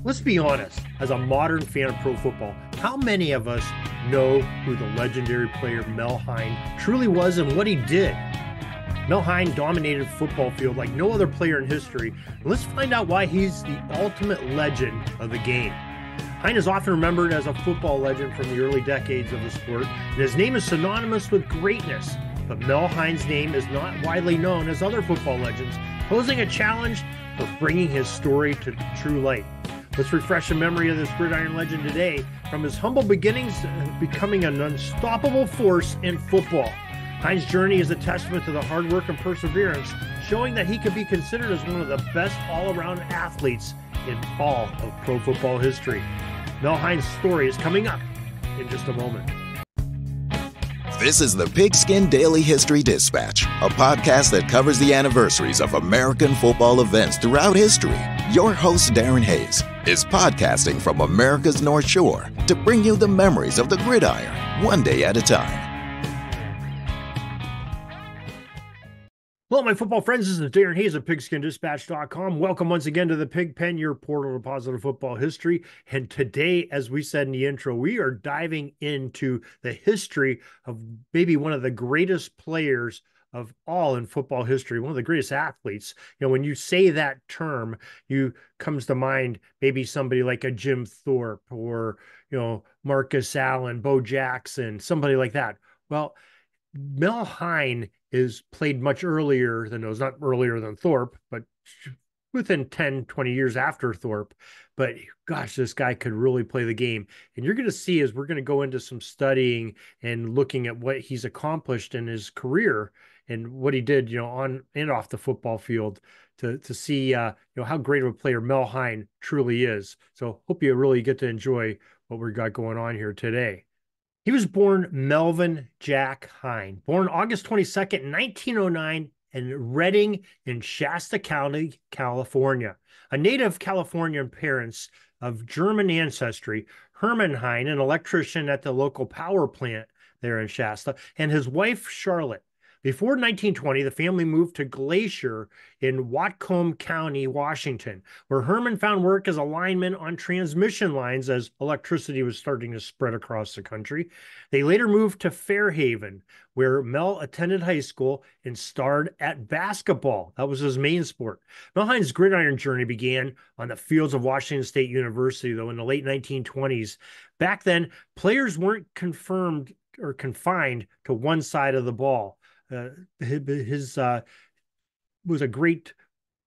Let's be honest, as a modern fan of pro football, how many of us know who the legendary player Mel Hein truly was and what he did? Mel Hein dominated football field like no other player in history. Let's find out why he's the ultimate legend of the game. Hein is often remembered as a football legend from the early decades of the sport, and his name is synonymous with greatness. But Mel Hein's name is not widely known as other football legends, posing a challenge for bringing his story to true light. Let's refresh the memory of this gridiron legend today, from his humble beginnings to becoming an unstoppable force in football. Hein's journey is a testament to the hard work and perseverance, showing that he could be considered as one of the best all-around athletes in all of pro football history. Mel Hein's story is coming up in just a moment. This is the Pigskin Daily History Dispatch, a podcast that covers the anniversaries of American football events throughout history. Your host, Darren Hayes, is podcasting from America's North Shore to bring you the memories of the gridiron, one day at a time. Hello, my football friends. This is Darren Hayes of PigskinDispatch.com. Welcome once again to the Pig Pen, your portal to positive football history. And today, as we said in the intro, we are diving into the history of maybe one of the greatest players of all in football history, one of the greatest athletes. You know, when you say that term, you comes to mind maybe somebody like a Jim Thorpe or, Marcus Allen, Bo Jackson, somebody like that. Well, Mel Hein is played much earlier than those, not earlier than Thorpe, but within 10, 20 years after Thorpe. But gosh, this guy could really play the game. And you're going to see as we're going to go into some studying and looking at what he's accomplished in his career and what he did, on and off the football field to see, how great of a player Mel Hein truly is. So hope you really get to enjoy what we got going on here today. He was born Melvin Jack Hein, born August 22nd, 1909 in Redding in Shasta County, California. A native Californian parents of German ancestry, Herman Hein, an electrician at the local power plant there in Shasta, and his wife, Charlotte. Before 1920, the family moved to Glacier in Whatcom County, Washington, where Herman found work as a lineman on transmission lines as electricity was starting to spread across the country. They later moved to Fairhaven, where Mel attended high school and starred at basketball. That was his main sport. Mel Hein's gridiron journey began on the fields of Washington State University, though, in the late 1920s. Back then, players weren't confined to one side of the ball. His was a great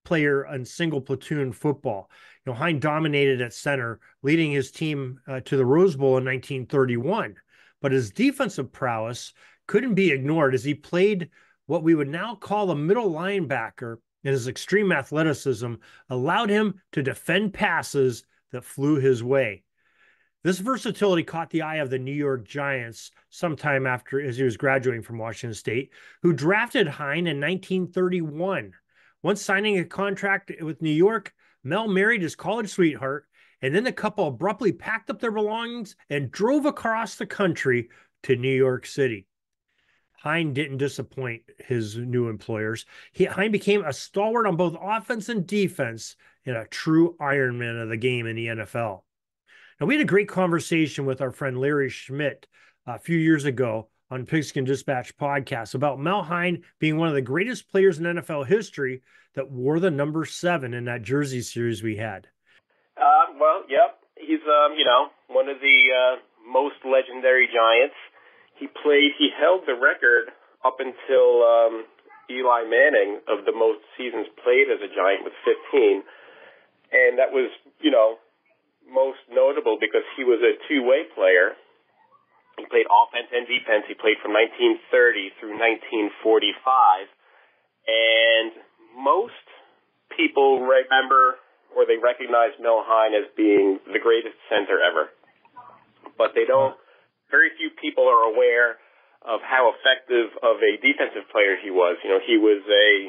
player on single platoon football. Hein dominated at center, leading his team to the Rose Bowl in 1931. But his defensive prowess couldn't be ignored as he played what we would now call a middle linebacker, and his extreme athleticism allowed him to defend passes that flew his way. This versatility caught the eye of the New York Giants sometime after, as he was graduating from Washington State, who drafted Hein in 1931. Once signing a contract with New York, Mel married his college sweetheart, and then the couple abruptly packed up their belongings and drove across the country to New York City. Hein didn't disappoint his new employers. Hein became a stalwart on both offense and defense and a true Ironman of the game in the NFL. Now, we had a great conversation with our friend Larry Schmitt a few years ago on Pigskin Dispatch podcast about Mel Hein being one of the greatest players in NFL history that wore the number 7 in that jersey series we had. Yep. He's, one of the most legendary Giants. He held the record up until Eli Manning of the most seasons played as a Giant with 15. And that was, most notable because he was a two-way player. He played offense and defense. He played from 1930 through 1945. And most people remember or they recognize Mel Hein as being the greatest center ever. But very few people are aware of how effective of a defensive player he was. He was a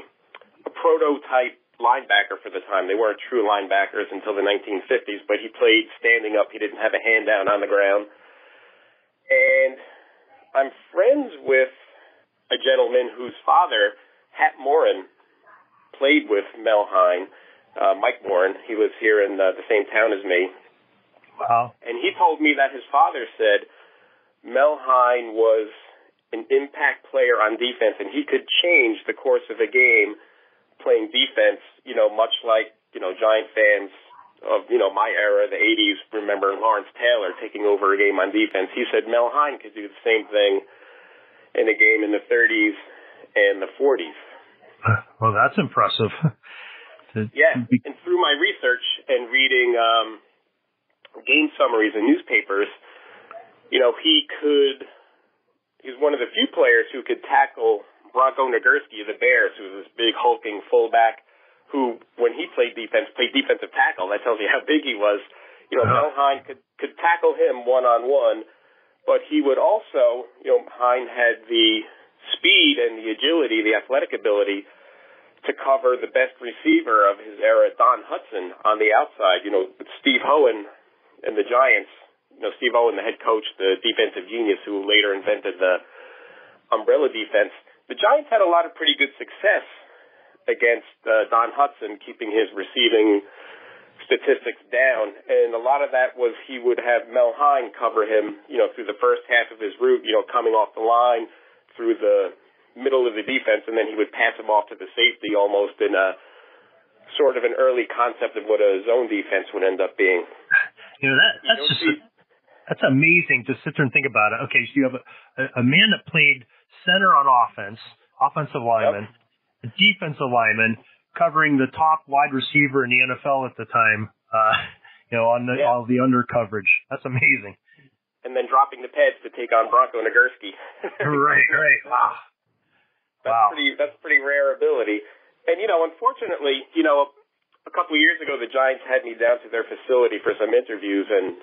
prototype linebacker for the time. They weren't true linebackers until the 1950s, but he played standing up. He didn't have a hand down on the ground. And I'm friends with a gentleman whose father, Hat Morin, played with Mel Hein. Mike Warren. He lives here in the same town as me. Wow. And he told me that his father said Mel Hein was an impact player on defense, and he could change the course of a game playing defense, much like, Giant fans of, my era, the 80s, remember Lawrence Taylor taking over a game on defense. He said Mel Hein could do the same thing in a game in the 30s and the 40s. Well, that's impressive. Yeah, and through my research and reading game summaries in newspapers, he's one of the few players who could tackle Bronco Nagurski of the Bears, who was this big hulking fullback who, when he played defensive tackle. That tells you how big he was. Mel Hein could tackle him one-on-one, but he would also, Hein had the speed and the agility, the athletic ability to cover the best receiver of his era, Don Hudson, on the outside. Steve Owen and the Giants, Steve Owen, the head coach, the defensive genius who later invented the umbrella defense. The Giants had a lot of pretty good success against Don Hudson, keeping his receiving statistics down. And a lot of that was he would have Mel Hein cover him, through the first half of his route, coming off the line through the middle of the defense, and then he would pass him off to the safety almost in a sort of an early concept of what a zone defense would end up being. That's amazing to sit there and think about it. Okay, so you have a man that played center on offense, offensive lineman, a defensive lineman, covering the top wide receiver in the NFL at the time, on the under coverage. That's amazing. And then dropping the pads to take on Bronco Nagurski. Right. Wow. That's pretty rare ability. And, unfortunately, a couple of years ago, the Giants had me down to their facility for some interviews, and,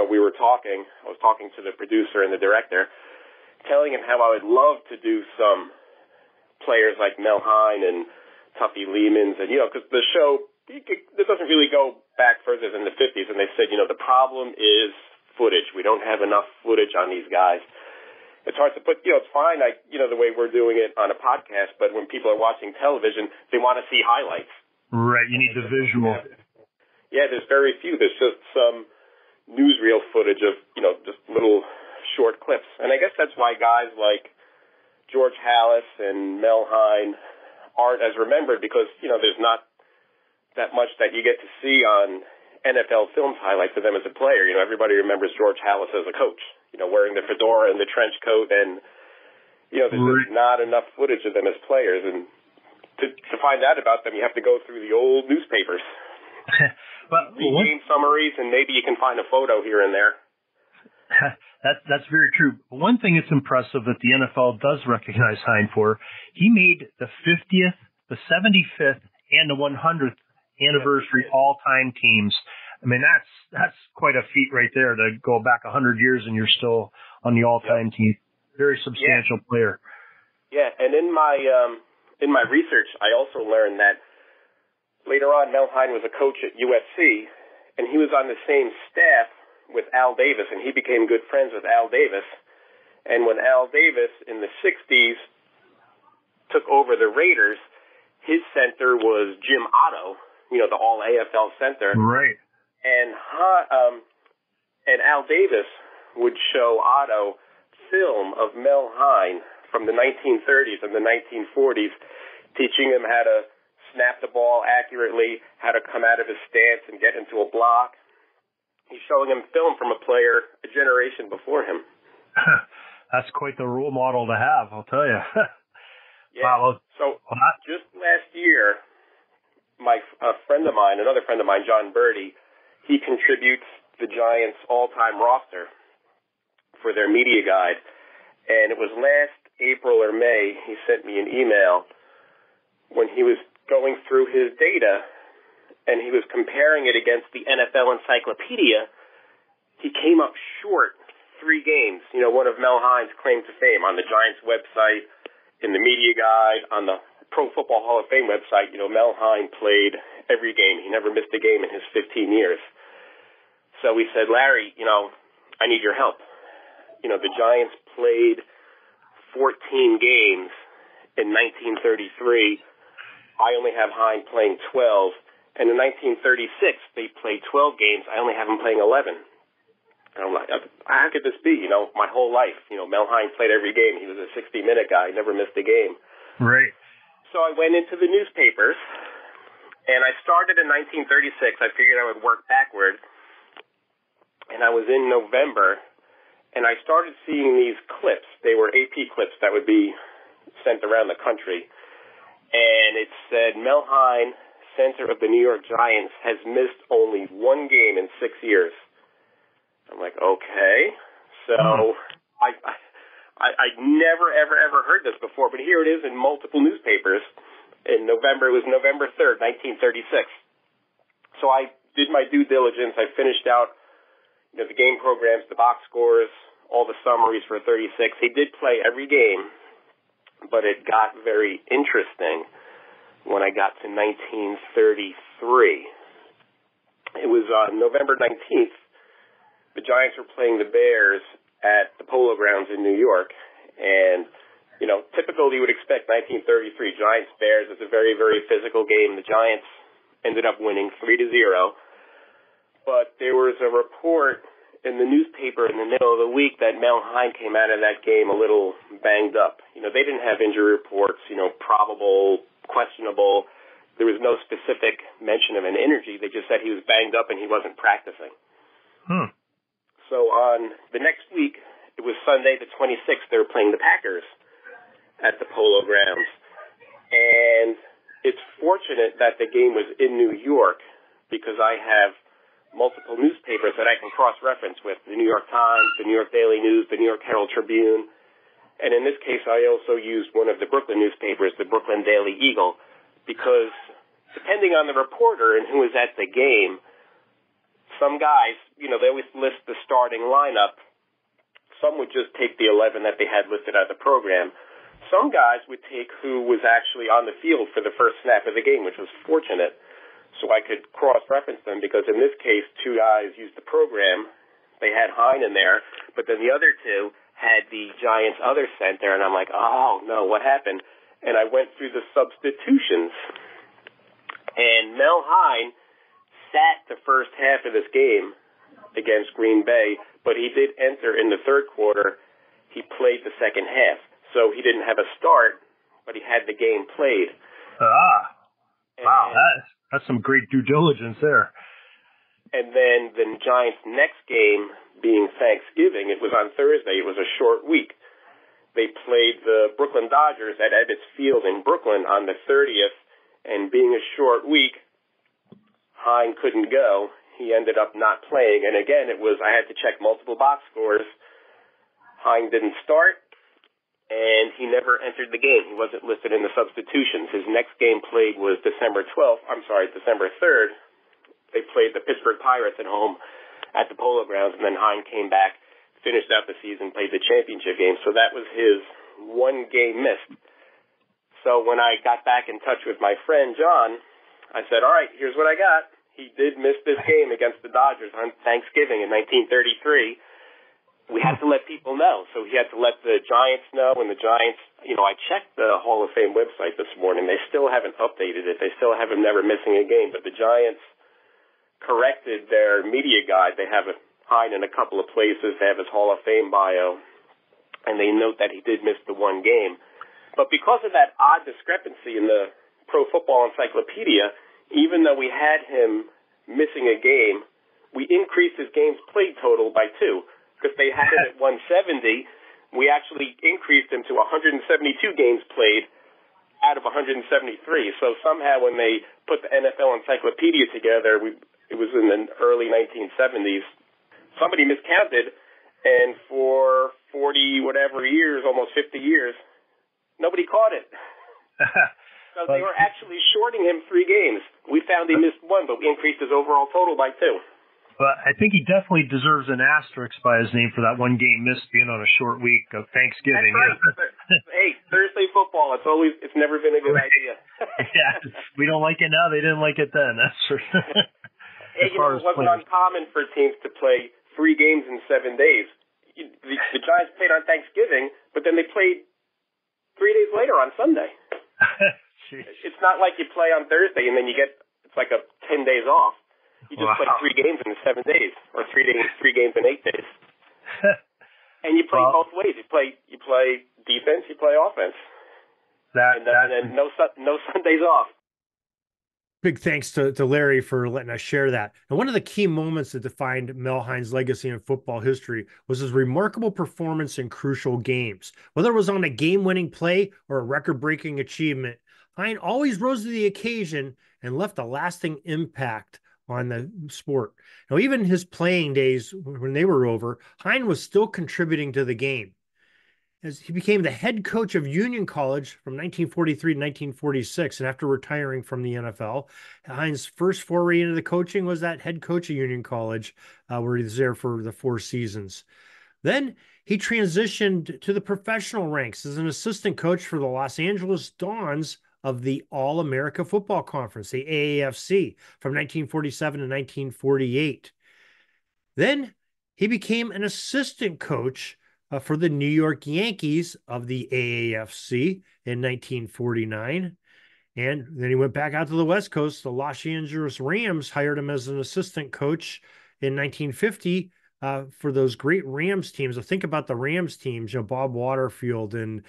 we were talking. I was talking to the producer and the director, telling him how I would love to do some players like Mel Hein and Tuffy Lehmans, and, because the show, it doesn't really go back further than the 50s, and they said, the problem is footage. We don't have enough footage on these guys. It's hard to put, it's fine, the way we're doing it on a podcast, but when people are watching television, they want to see highlights. Right, you need the visual. Yeah, there's very few. There's just some newsreel footage of, just little short clips. And I guess that's why guys like George Halas and Mel Hein aren't as remembered, because, there's not that much that you get to see on NFL Films highlights of them as a player. Everybody remembers George Halas as a coach, wearing the fedora and the trench coat, and, there's just not enough footage of them as players. And to find out about them, you have to go through the old newspapers. Game summaries, and maybe you can find a photo here and there. That's very true. One thing that's impressive that the NFL does recognize Hein for, he made the 50th, the 75th, and the 100th anniversary all-time teams. I mean, that's quite a feat right there to go back 100 years and you're still on the all-time team. Very substantial player. Yeah, and in my research, I also learned that later on, Mel Hein was a coach at USC, and he was on the same staff with Al Davis, and he became good friends with Al Davis. And when Al Davis in the 60s took over the Raiders, his center was Jim Otto, the all-AFL center. Right. And Al Davis would show Otto film of Mel Hein from the 1930s and the 1940s, teaching him how to snap the ball accurately, how to come out of his stance and get into a block. He's showing him film from a player a generation before him. That's quite the role model to have, I'll tell you. Yeah. Wow. So just last year, another friend of mine, John Birdie, he contributes the Giants' all-time roster for their media guide. And it was last April or May, he sent me an email when he was going through his data and he was comparing it against the NFL encyclopedia. He came up short 3 games. One of Mel Hein's claim to fame on the Giants website, in the media guide, on the Pro Football Hall of Fame website. Mel Hein played every game. He never missed a game in his 15 years. So we said, Larry, I need your help. The Giants played 14 games in 1933. I only have Hein playing 12. And in 1936, they played 12 games. I only have them playing 11. And I'm like, how could this be? My whole life, Mel Hein played every game. He was a 60-minute guy. He never missed a game. Right. So I went into the newspapers, and I started in 1936. I figured I would work backward. And I was in November, and I started seeing these clips. They were AP clips that would be sent around the country. And it said, Mel Hein, center of the New York Giants, has missed only one game in 6 years. I'm like, okay. So I'd never, ever heard this before, but here it is in multiple newspapers. In November, it was November 3rd, 1936. So I did my due diligence. I finished out the game programs, the box scores, all the summaries for 36. He did play every game, but it got very interesting when I got to 1933. It was on November 19th. The Giants were playing the Bears at the Polo Grounds in New York. And, typically you would expect 1933 Giants-Bears. It's a very, very physical game. The Giants ended up winning 3-0. But there was a report in the newspaper in the middle of the week that Mel Hein came out of that game a little banged up. They didn't have injury reports, probable, questionable. There was no specific mention of an injury. They just said he was banged up and he wasn't practicing. So on the next week, it was Sunday the 26th, they were playing the Packers at the Polo Grounds. And it's fortunate that the game was in New York because I have multiple newspapers that I can cross-reference with, the New York Times, the New York Daily News, the New York Herald Tribune. And in this case, I also used one of the Brooklyn newspapers, the Brooklyn Daily Eagle, because depending on the reporter and who was at the game, some guys, they always list the starting lineup. Some would just take the 11 that they had listed on the program. Some guys would take who was actually on the field for the first snap of the game, which was fortunate. So I could cross-reference them because in this case, two guys used the program. They had Hein in there, but then the other two had the Giants' other center, and I'm like, oh, no, what happened? And I went through the substitutions, and Mel Hein sat the first half of this game against Green Bay, but he did enter in the third quarter. He played the second half. So he didn't have a start, but he had the game played. Wow, that's some great due diligence there. And then the Giants' next game being Thanksgiving, it was on Thursday. It was a short week. They played the Brooklyn Dodgers at Ebbets Field in Brooklyn on the 30th, and being a short week, Hein couldn't go. He ended up not playing. And again, I had to check multiple box scores. Hein didn't start, and he never entered the game. He wasn't listed in the substitutions. His next game played was December 3rd. They played the Pittsburgh Pirates at home at the Polo Grounds, and then Hein came back, finished out the season, played the championship game. So that was his one game missed. So when I got back in touch with my friend John, I said, all right, here's what I got. He did miss this game against the Dodgers on Thanksgiving in 1933. We had to let people know. So he had to let the Giants know, and the Giants, I checked the Hall of Fame website this morning. They still haven't updated it. They still have him never missing a game, but the Giants corrected their media guide. They have Hein in a couple of places. They have his Hall of Fame bio, and they note that he did miss the one game. But because of that odd discrepancy in the Pro Football Encyclopedia, even though we had him missing a game, we increased his games played total by 2. Because they had it at 170, we actually increased him to 172 games played out of 173. So somehow when they put the NFL Encyclopedia together, it was in the early 1970s, somebody miscounted, and for 40-whatever years, almost 50 years, nobody caught it. So they were actually shorting him 3 games. We found he missed 1, but we increased his overall total by 2. But I think he definitely deserves an asterisk by his name for that one game missed being on a short week of Thanksgiving. That's right. Hey, Thursday football, it's never been a good idea. Yeah, we don't like it now. They didn't like it then. That's for sure. Hey, it wasn't uncommon for teams to play 3 games in 7 days. The Giants played on Thanksgiving, but then they played 3 days later on Sunday. It's not like you play on Thursday and then you get It's like 10 days off. You just play 3 games in 7 days, or 3 games in 8 days. And you play both ways. You play defense, you play offense. And no Sundays off. Big thanks to Larry for letting us share that. And one of the key moments that defined Mel Hein's legacy in football history was his remarkable performance in crucial games. Whether it was on a game-winning play or a record-breaking achievement, Hein always rose to the occasion and left a lasting impact on the sport. Now, even his playing days, when they were over, Hein was still contributing to the game. As he became the head coach of Union College from 1943 to 1946, and after retiring from the NFL, Hein's first foray into the coaching was that head coach of Union College, where he was there for the 4 seasons. Then he transitioned to the professional ranks as an assistant coach for the Los Angeles Dons of the All-America Football Conference, the AAFC, from 1947 to 1948. Then he became an assistant coach for the New York Yankees of the AAFC in 1949. And then he went back out to the West Coast. The Los Angeles Rams hired him as an assistant coach in 1950 for those great Rams teams. So think about the Rams teams, Bob Waterfield and,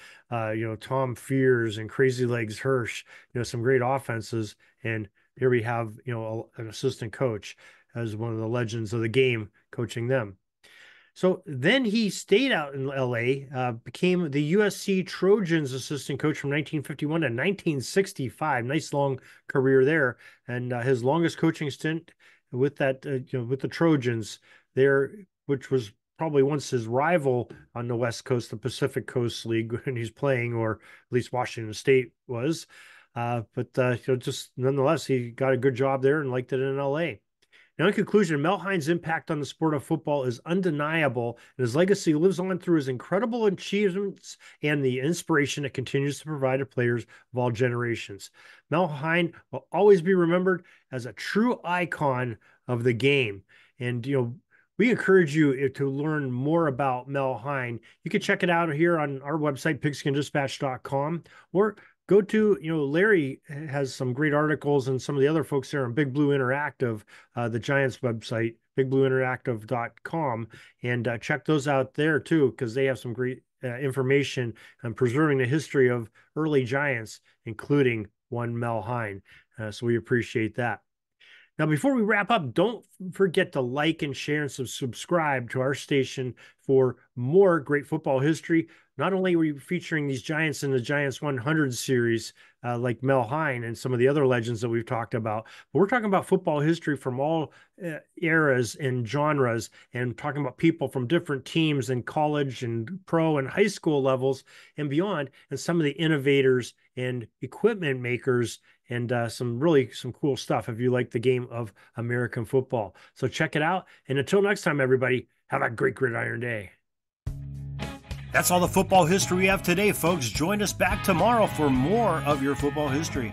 Tom Fears and Crazy Legs Hirsch, some great offenses. And here we have, an assistant coach as one of the legends of the game coaching them. So then he stayed out in L.A., became the USC Trojans assistant coach from 1951 to 1965. Nice long career there. And his longest coaching stint with that, with the Trojans there, which was probably once his rival on the West Coast, the Pacific Coast League, when he's playing, or at least Washington State was. But just nonetheless, he got a good job there and liked it in L.A. Now, in conclusion, Mel Hein's impact on the sport of football is undeniable, and his legacy lives on through his incredible achievements and the inspiration it continues to provide to players of all generations. Mel Hein will always be remembered as a true icon of the game. And, we encourage you to learn more about Mel Hein. You can check it out here on our website, pigskinddispatch.com, or go to, Larry has some great articles, and some of the other folks there on Big Blue Interactive, the Giants website, bigblueinteractive.com, and check those out there too, because they have some great information on preserving the history of early Giants, including one Mel Hein. So we appreciate that. Now, before we wrap up, don't forget to like and share and subscribe to our station for more great football history. Not only are we featuring these Giants in the Giants 100 series, like Mel Hein and some of the other legends that we've talked about, but we're talking about football history from all eras and genres, and talking about people from different teams in college and pro and high school levels and beyond, and some of the innovators and equipment makers, and some cool stuff if you like the game of American football. So check it out. And until next time, everybody, have a great gridiron day. That's all the football history we have today, folks. Join us back tomorrow for more of your football history.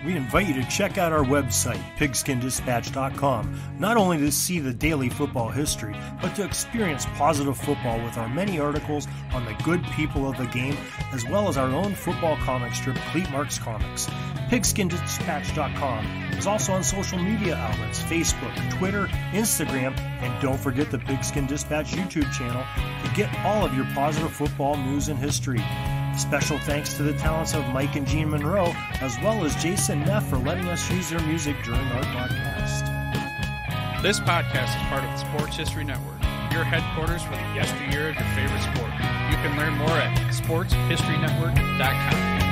We invite you to check out our website, pigskinddispatch.com, not only to see the daily football history, but to experience positive football with our many articles on the good people of the game, as well as our own football comic strip, Cleat Marks Comics. Pigskinddispatch.com is also on social media outlets, Facebook, Twitter, Instagram, and don't forget the Pigskin Dispatch YouTube channel to get all of your positive football news and history. Special thanks to the talents of Mike and Gene Monroe, as well as Jason Neff, for letting us use their music during our podcast. This podcast is part of the Sports History Network, your headquarters for the yesteryear of your favorite sport. You can learn more at sportshistorynetwork.com.